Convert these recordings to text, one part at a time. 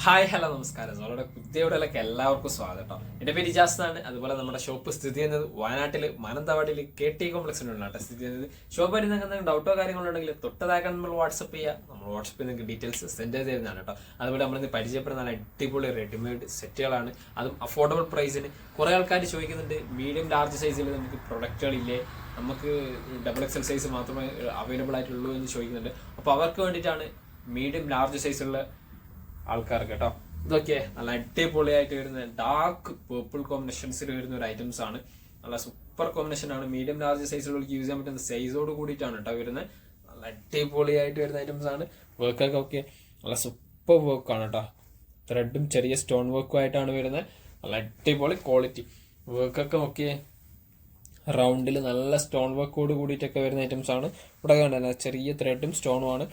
Hi hello നമസ്കാരം. നമ്മുടെ പുതിയവിടെയൊക്കെ എല്ലാവർക്കും സ്വാഗതം കേട്ടോ. എൻ്റെ പേര് ഇജാസാണ്. അതുപോലെ നമ്മുടെ ഷോപ്പ് സ്ഥിതി ചെയ്യുന്നത് വയനാട്ടിൽ മാനന്തവാടിയിൽ KT കോംപ്ലക്സിനുള്ളതാണ് സ്ഥിതി ചെയ്യുന്നത്. ഷോപ്പ് ആയിട്ട് നിങ്ങൾക്ക് എന്തെങ്കിലും ഡൗട്ടോ കാര്യങ്ങളോ ഉണ്ടെങ്കിൽ തൊട്ടതാക്കാൻ നമ്മൾ വാട്സപ്പ് ചെയ്യുക. നമ്മൾ വാട്സപ്പിൽ നിങ്ങൾക്ക് ഡീറ്റെയിൽസ് സെൻഡ് ചെയ്ത് തരുന്നതാണ് കേട്ടോ. അതുപോലെ നമ്മളിന്ന് പരിചയപ്പെടുന്ന നല്ല അടിപൊളി റെഡിമെയ്ഡ് സെറ്റുകളാണ്, അതും അഫോർഡബിൾ പ്രൈസിന്. കുറേ ആൾക്കാർ ചോദിക്കുന്നുണ്ട് മീഡിയം ലാർജ് സൈസിൽ നമുക്ക് പ്രൊഡക്റ്റുകളില്ലേ, നമുക്ക് XXL സൈസ് മാത്രമേ അവൈലബിൾ ആയിട്ടുള്ളൂ എന്ന് ചോദിക്കുന്നുണ്ട്. അപ്പോൾ അവർക്ക് വേണ്ടിയിട്ടാണ് മീഡിയം ലാർജ് സൈസുള്ള ആൾക്കാർക്ക് കേട്ടോ. ഇതൊക്കെ നല്ല അടിപൊളിയായിട്ട് വരുന്ന ഡാർക്ക് പേർപ്പിൾ കോമ്പിനേഷൻസിൽ വരുന്ന ഒരു ഐറ്റംസ് ആണ്. നല്ല സൂപ്പർ കോമ്പിനേഷൻ ആണ്. മീഡിയം ലാർജ് സൈസിലുള്ളവർക്ക് യൂസ് ചെയ്യാൻ പറ്റുന്ന സൈസോട് കൂടിയിട്ടാണ് കേട്ടോ വരുന്നത്. നല്ല അടിപൊളിയായിട്ട് വരുന്ന ഐറ്റംസ് ആണ്. വർക്കൊക്കെ ഒക്കെ നല്ല സൂപ്പർ വർക്കാണ് കേട്ടോ. ത്രെഡും ചെറിയ സ്റ്റോൺ വർക്കും ആയിട്ടാണ് വരുന്നത്. നല്ല അടിപൊളി ക്വാളിറ്റി വർക്കൊക്കെ ഒക്കെ റൗണ്ടിൽ നല്ല സ്റ്റോൺ വർക്കോട് കൂടിയിട്ടൊക്കെ വരുന്ന ഐറ്റംസ് ആണ്. ഇവിടെ കണ്ടല്ല ചെറിയ ത്രെഡും സ്റ്റോണും ആണ്.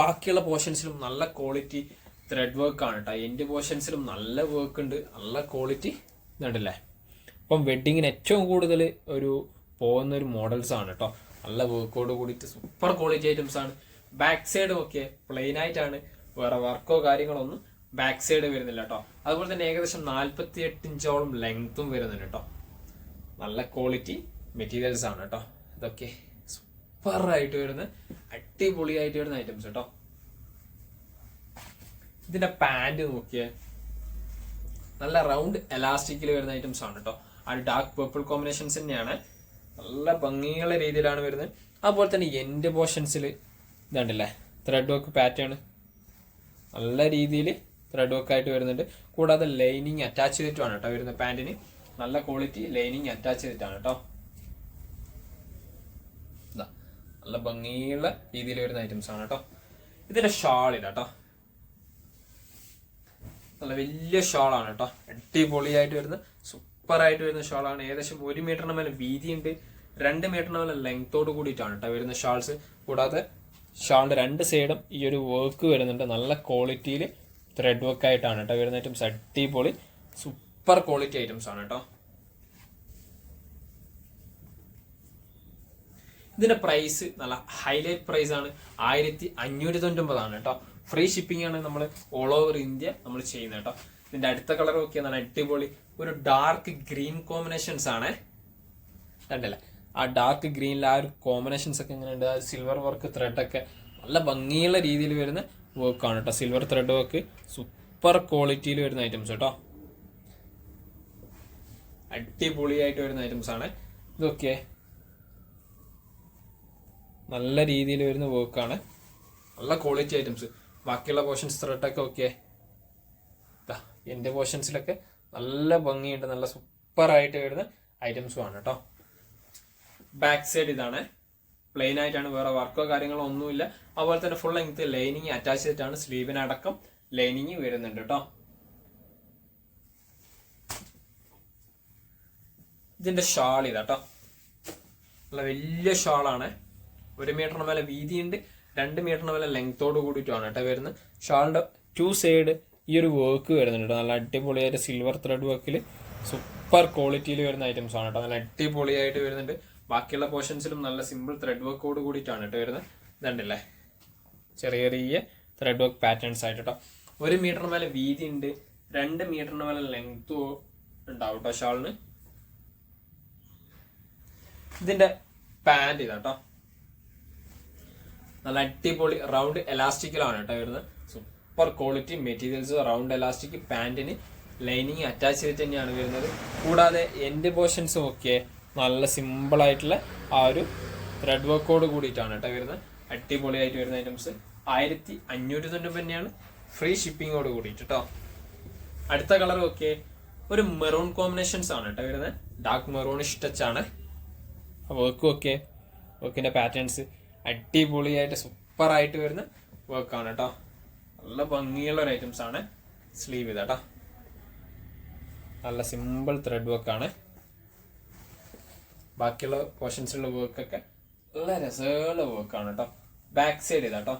ബാക്കിയുള്ള പോർഷൻസിലും നല്ല ക്വാളിറ്റി ത്രെഡ് വർക്ക് ആണ് കേട്ടോ. എൻഡ് പോർഷൻസിലും നല്ല വർക്ക് ഉണ്ട്, നല്ല ക്വാളിറ്റി ഇതുണ്ടല്ലേ. അപ്പം വെഡ്ഡിങ്ങിന് ഏറ്റവും കൂടുതൽ പോകുന്ന ഒരു മോഡൽസ് ആണ് കേട്ടോ. നല്ല വർക്കോട് കൂടിയിട്ട് സൂപ്പർ ക്വാളിറ്റി ഐറ്റംസ് ആണ്. ബാക്ക് സൈഡും ഒക്കെ പ്ലെയിൻ ആയിട്ടാണ്, വേറെ വർക്കോ കാര്യങ്ങളോ ഒന്നും ബാക്ക് സൈഡ് വരുന്നില്ല കേട്ടോ. അതുപോലെ തന്നെ ഏകദേശം 48 ഇഞ്ചോളം ലെങ്ത്തും വരുന്നുണ്ട് കേട്ടോ. നല്ല ക്വാളിറ്റി മെറ്റീരിയൽസ് ആണ് കേട്ടോ. ഇതൊക്കെ സൂപ്പർ ആയിട്ട് വരുന്ന അടിപൊളിയായിട്ട് വരുന്ന ഐറ്റംസ് കേട്ടോ. ഇതിന്റെ പാന്റ് നോക്കിയേ, നല്ല റൗണ്ട് എലാസ്റ്റിക്കിൽ വരുന്ന ഐറ്റംസ് ആണ് കേട്ടോ. ആ ഡാർക്ക് പേർപ്പിൾ കോമ്പിനേഷൻസ് തന്നെയാണ്, നല്ല ഭംഗിയുള്ള രീതിയിലാണ് വരുന്നത്. അതുപോലെ തന്നെ എൻഡ് പോർഷൻസിൽ ഇതുണ്ടല്ലേ ത്രെഡ് വർക്ക് പാറ്റേൺ നല്ല രീതിയിൽ ത്രെഡ് വർക്ക് ആയിട്ട് വരുന്നുണ്ട്. കൂടാതെ ലൈനിങ് അറ്റാച്ച് ചെയ്തിട്ടാണ് കേട്ടോ വരുന്നത്. പാന്റിന് നല്ല ക്വാളിറ്റി ലൈനിങ് അറ്റാച്ച് ചെയ്തിട്ടാണ് കേട്ടോ. നല്ല ഭംഗിയുള്ള രീതിയിൽ വരുന്ന ഐറ്റംസ് ആണ് കേട്ടോ. ഇതിന്റെ ഷാൾ ഇതാട്ടോ, നല്ല വലിയ ഷാളാണ് കേട്ടോ. അടിപൊളിയായിട്ട് വരുന്ന സൂപ്പർ ആയിട്ട് വരുന്ന ഷാളാണ്. ഏകദേശം 1 മീറ്ററിന് മേലെ വീതിയുണ്ട്, 2 മീറ്ററിന് മേലെ ലെങ്ത്തോട് കൂടിയിട്ടാണ് കേട്ടോ വരുന്ന ഷാൾസ്. കൂടാതെ ഷാളിന്റെ 2 സൈഡും ഈ ഒരു വർക്ക് വരുന്നുണ്ട്. നല്ല ക്വാളിറ്റിയിൽ ത്രെഡ് വർക്ക് ആയിട്ടാണ് കേട്ടോ വരുന്ന ഐറ്റംസ്. അടിപൊളി സൂപ്പർ ക്വാളിറ്റി ഐറ്റംസ് ആണ് കേട്ടോ. ഇതിന്റെ പ്രൈസ് നല്ല ഹൈലൈറ്റ് പ്രൈസ് ആണ്, 1599 ആണ് കേട്ടോ. ഫ്രീ ഷിപ്പിംഗ് ആണ് നമ്മൾ ഓൾ ഓവർ ഇന്ത്യ നമ്മൾ ചെയ്യുന്നത് കേട്ടോ. ഇതിന്റെ അടുത്ത കളർ നോക്കിയാൽ നല്ല അടിപൊളി ഒരു ഡാർക്ക് ഗ്രീൻ കോമ്പിനേഷൻസ് ആണ് കണ്ടല്ലേ. ആ ഡാർക്ക് ഗ്രീനിൽ ആ ഒരു കോമ്പിനേഷൻസ് ഒക്കെ എങ്ങനെയുണ്ട്, സിൽവർ വർക്ക് ത്രെഡ് ഒക്കെ നല്ല ഭംഗിയുള്ള രീതിയിൽ വരുന്ന വർക്കാണ് കേട്ടോ. സിൽവർ ത്രെഡ് വർക്ക് സൂപ്പർ ക്വാളിറ്റിയിൽ വരുന്ന ഐറ്റംസ് കേട്ടോ. അടിപൊളിയായിട്ട് വരുന്ന ഐറ്റംസ് ആണ് ഇതൊക്കെ. നല്ല രീതിയിൽ വരുന്ന വർക്കാണ്, നല്ല ക്വാളിറ്റി ഐറ്റംസ്. ബാക്കിയുള്ള പോർഷൻസ് ത്രെഡൊക്കെ ഓക്കെ, എൻ്റെ പോർഷൻസിലൊക്കെ നല്ല ഭംഗിയുണ്ട്, നല്ല സൂപ്പർ ആയിട്ട് വരുന്ന ഐറ്റംസും ആണ് കേട്ടോ. ബാക്ക് സൈഡ് ഇതാണ്, പ്ലെയിൻ ആയിട്ടാണ്, വേറെ വർക്കോ കാര്യങ്ങളോ ഒന്നുമില്ല. അതുപോലെ തന്നെ ഫുൾ ലെങ്ത് ലൈനിങ് അറ്റാച്ച് ചെയ്തിട്ടാണ്, സ്ലീവിനടക്കം ലൈനിങ് വരുന്നുണ്ട് കേട്ടോ. ഇതിന്റെ ഷാൾ ഇതാട്ടോ, നല്ല വലിയ ഷാളാണ്. 1 മീറ്ററിന് മേലെ വീതിയുണ്ട്, 2 മീറ്ററിന് മേലെ ലെങ്ത്തോട് കൂടിയിട്ടാണ് കേട്ടോ വരുന്നത്. ഷാളിന്റെ 2 സൈഡ് ഈ ഒരു വർക്ക് വരുന്നുണ്ട്, നല്ല അടിപൊളിയായിട്ട് സിൽവർ ത്രെഡ് വർക്കിൽ സൂപ്പർ ക്വാളിറ്റിയിൽ വരുന്ന ഐറ്റംസ് ആണ് കേട്ടോ. നല്ല അടിപൊളിയായിട്ട് വരുന്നുണ്ട്. ബാക്കിയുള്ള പോർഷൻസിലും നല്ല സിമ്പിൾ ത്രെഡ് വർക്കോട് കൂടിയിട്ടാണ് കേട്ടോ വരുന്നത്. ഇതുണ്ടല്ലേ ചെറിയ ചെറിയ ത്രെഡ് വർക്ക് പാറ്റേൺസ് ആയിട്ട് കേട്ടോ. 1 മീറ്ററിന് മേലെ വീതി ഉണ്ട്, 2 മീറ്ററിന് മേലെ ലെങ്ത്തും ഉണ്ടാവും കേട്ടോ ഷാളിന്. ഇതിന്റെ പാന്റ് ഇതാട്ടോ, നല്ല അടിപൊളി റൗണ്ട് എലാസ്റ്റിക്കിലാണ് കേട്ടോ വരുന്നത്. Super quality materials, round elastic, പാന്റിന് ലൈനിങ് അറ്റാച്ച് ചെയ്തിട്ട് തന്നെയാണ് വരുന്നത്. കൂടാതെ എൻഡ് പോർഷൻസും ഒക്കെ നല്ല സിമ്പിൾ ആയിട്ടുള്ള ആ ഒരു ത്രെഡ് വർക്കോട് കൂടിയിട്ടാണ് കേട്ടോ വരുന്നത്. അടിപൊളിയായിട്ട് വരുന്ന ഐറ്റംസ് 1599 തന്നെയാണ്, ഫ്രീ ഷിപ്പിങ്ങോട് കൂടിയിട്ട് കേട്ടോ. അടുത്ത കളർ ഒക്കെ ഒരു മെറൂൺ കോമ്പിനേഷൻസ് ആണ് കേട്ടോ വരുന്നത്. ഡാർക്ക് മെറൂണിഷ് ടച്ച് ആണ് വർക്കും ഒക്കെ. വർക്കിന്റെ പാറ്റേൺസ് അടിപൊളിയായിട്ട് സൂപ്പർ ആയിട്ട് വരുന്ന വർക്കാണ് കേട്ടോ. നല്ല ഭംഗിയുള്ള ഒരു ഐറ്റംസ് ആണ്. സ്ലീവ് ഇതാട്ടോ, നല്ല സിമ്പിൾ ത്രെഡ് വർക്കാണ്. ബാക്കിയുള്ള പോർഷൻസിലുള്ള വർക്കൊക്കെ നല്ല രസമുള്ള വർക്കാണ് കേട്ടോ. ബാക്ക് സൈഡ് ഇതാട്ടോ,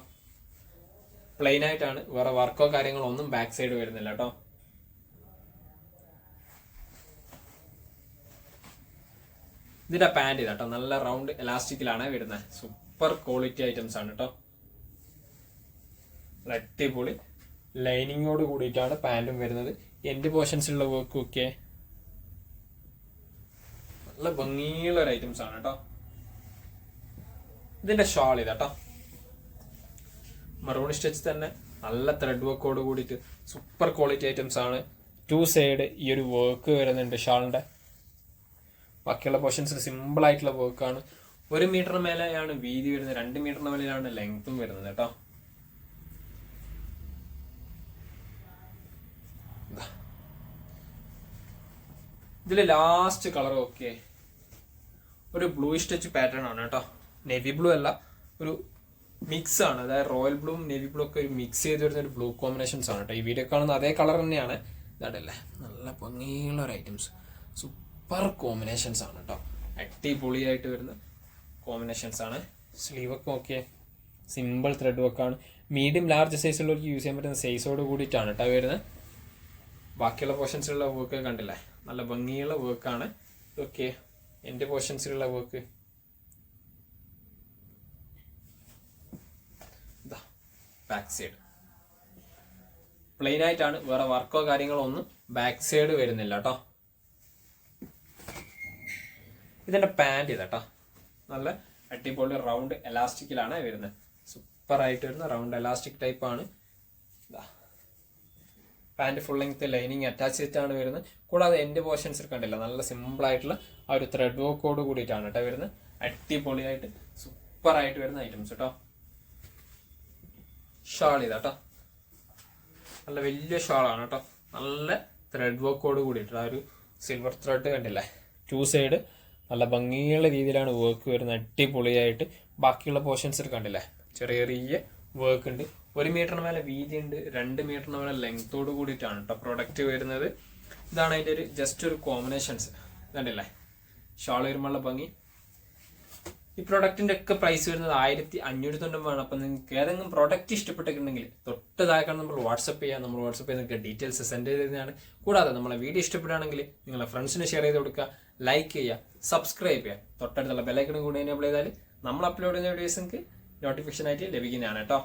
പ്ലെയിൻ ആയിട്ടാണ്, വേറെ വർക്കോ കാര്യങ്ങളോ ഒന്നും ബാക്ക് സൈഡ് വരുന്നില്ല കേട്ടോ. ഇതിന്റെ പാന്റ് ഇതാട്ടോ, നല്ല റൗണ്ട് എലാസ്റ്റിക്കിലാണ് വരുന്നത്. സൂപ്പർ ക്വാളിറ്റി ഐറ്റംസ് ആണ് കേട്ടോ. അടിപൊളി ലൈനിങ്ങോട് കൂടിയിട്ടാണ് പാൻറ്റും വരുന്നത്. എൻഡ് പോർഷൻസിലുള്ള വർക്കും ഒക്കെ നല്ല ഭംഗിയുള്ള ഒരു ഐറ്റംസ് ആണ് കേട്ടോ. ഇതിന്റെ ഷാൾ ഇതാട്ടോ, മറൂൺ സ്റ്റിച്ച് തന്നെ നല്ല ത്രെഡ് വർക്കോട് കൂടിയിട്ട് സൂപ്പർ ക്വാളിറ്റി ഐറ്റംസ് ആണ്. 2 സൈഡ് ഈ ഒരു വർക്ക് വരുന്നുണ്ട് ഷാളിന്റെ. ബാക്കിയുള്ള പോർഷൻസിൽ സിമ്പിൾ ആയിട്ടുള്ള വർക്കാണ്. 1 മീറ്ററിന് മേലെയാണ് വീതി വരുന്നത്, 2 മീറ്ററിന് മേലെയാണ് ലെങ്ത്തും വരുന്നത് കേട്ടോ. ഇതിൽ ലാസ്റ്റ് കളർ ഓക്കെ ഒരു ബ്ലൂ സ്റ്റിച്ച് പാറ്റേൺ ആണ് കേട്ടോ. നേവി ബ്ലൂ അല്ല, ഒരു മിക്സ് ആണ്. അതായത് റോയൽ ബ്ലൂവും നേവി ബ്ലൂ ഒക്കെ ഒരു മിക്സ് ചെയ്ത് വരുന്ന ഒരു ബ്ലൂ കോമ്പിനേഷൻസ് ആണ് കേട്ടോ. ഈ വീഡിയോ കാണുന്ന അതേ കളർ തന്നെയാണ്. ഇതാണ്ടല്ലേ നല്ല ഭംഗിയുള്ള ഒരു ഐറ്റംസ്, സൂപ്പർ കോമ്പിനേഷൻസ് ആണ് കേട്ടോ. അടിപൊളിയായിട്ട് വരുന്ന കോമ്പിനേഷൻസ് ആണ്. സ്ലീവൊക്കെ ഓക്കെ സിമ്പിൾ ത്രെഡ് വർക്കാണ്. മീഡിയം ലാർജ് സൈസുള്ളവർക്ക് യൂസ് ചെയ്യാൻ പറ്റുന്ന സൈസോട് കൂടിയിട്ടാണ് കേട്ടോ വരുന്നത്. ബാക്കിയുള്ള പോർഷൻസിലുള്ള വർക്ക് കണ്ടില്ലേ, നല്ല ഭംഗിയുള്ള വർക്കാണ്. ഓക്കെ എൻ്റെ പോർഷൻസിലുള്ള വർക്ക് ബാക്ക് സൈഡ് പ്ലെയിൻ ആയിട്ടാണ്, വേറെ വർക്കോ കാര്യങ്ങളോ ഒന്നും ബാക്ക് സൈഡ് വരുന്നില്ല കേട്ടോ. ഇതിന്റെ പാൻറ് ഇതാട്ടോ, നല്ല അടിപൊളി റൗണ്ട് എലാസ്റ്റിക്കിലാണ് വരുന്നത്. സൂപ്പർ ആയിട്ട് വരുന്ന റൗണ്ട് എലാസ്റ്റിക് ടൈപ്പ് ആണ്. Pant full length lining attach ചെയ്തിട്ടാണ് വരുന്നത്. കൂടാതെ എൻ്റെ പോർഷൻസിൽ കണ്ടില്ല, നല്ല സിമ്പിൾ ആയിട്ടുള്ള ആ ഒരു ത്രെഡ് വർക്കോട് കൂടിയിട്ടാണ് കേട്ടോ വരുന്നത്. അടിപൊളിയായിട്ട് സൂപ്പർ ആയിട്ട് വരുന്ന ഐറ്റംസ് കേട്ടോ. ഷാൾ ഇതാട്ടോ, നല്ല വലിയ ഷാളാണ് കേട്ടോ. നല്ല ത്രെഡ് വർക്കോട് കൂടിയിട്ട് ആ ഒരു സിൽവർ ത്രെഡ് കണ്ടില്ലേ, 2 സൈഡ് നല്ല ഭംഗിയുള്ള രീതിയിലാണ് വർക്ക് വരുന്നത്. അടിപൊളിയായിട്ട് ബാക്കിയുള്ള പോർഷൻസിൽ കണ്ടില്ലേ ചെറിയ ചെറിയ വർക്ക് ഉണ്ട്. 1 മീറ്ററിന് മേലെ വീതി ഉണ്ട്, 2 മീറ്ററിന് മേലെ ലെങ്ത്തോട് കൂടിയിട്ടാണ് കേട്ടോ പ്രൊഡക്റ്റ് വരുന്നത്. ഇതാണ് അതിൻ്റെ ഒരു ജസ്റ്റ് ഒരു കോമ്പിനേഷൻസ് കണ്ടില്ലേ. ഷാൾ വരുമ്പോഴുള്ള ഭംഗി. ഈ പ്രൊഡക്റ്റിന്റെ ഒക്കെ പ്രൈസ് വരുന്നത് 1590 അപ്പം നിങ്ങൾക്ക് ഏതെങ്കിലും പ്രൊഡക്റ്റ് ഇഷ്ടപ്പെട്ടിട്ടുണ്ടെങ്കിൽ തൊട്ട് താഴെ നമ്മൾ വാട്സപ്പ് ചെയ്യാം. നമ്മൾ വാട്സപ്പ് ചെയ്ത് നിങ്ങൾക്ക് ഡീറ്റെയിൽസ് സെൻഡ് ചെയ്തതാണ്. കൂടാതെ നമ്മളെ വീഡിയോ ഇഷ്ടപ്പെടുകയാണെങ്കിൽ നിങ്ങളെ ഫ്രണ്ട്സിന് ഷെയർ ചെയ്ത് കൊടുക്കുക, ലൈക്ക് ചെയ്യുക, സബ്സ്ക്രൈബ് ചെയ്യുക. തൊട്ടടുത്തുള്ള ബെല്ലൈക്കണും കൂടി എനേബിൾ ചെയ്താൽ നമ്മൾ അപ്ലോഡ് ചെയ്യുന്ന വീഡിയോസ് നിങ്ങൾക്ക് നോട്ടിഫിക്കേഷൻ ആയിട്ട് ലഭിക്കുന്നതാണ് കേട്ടോ.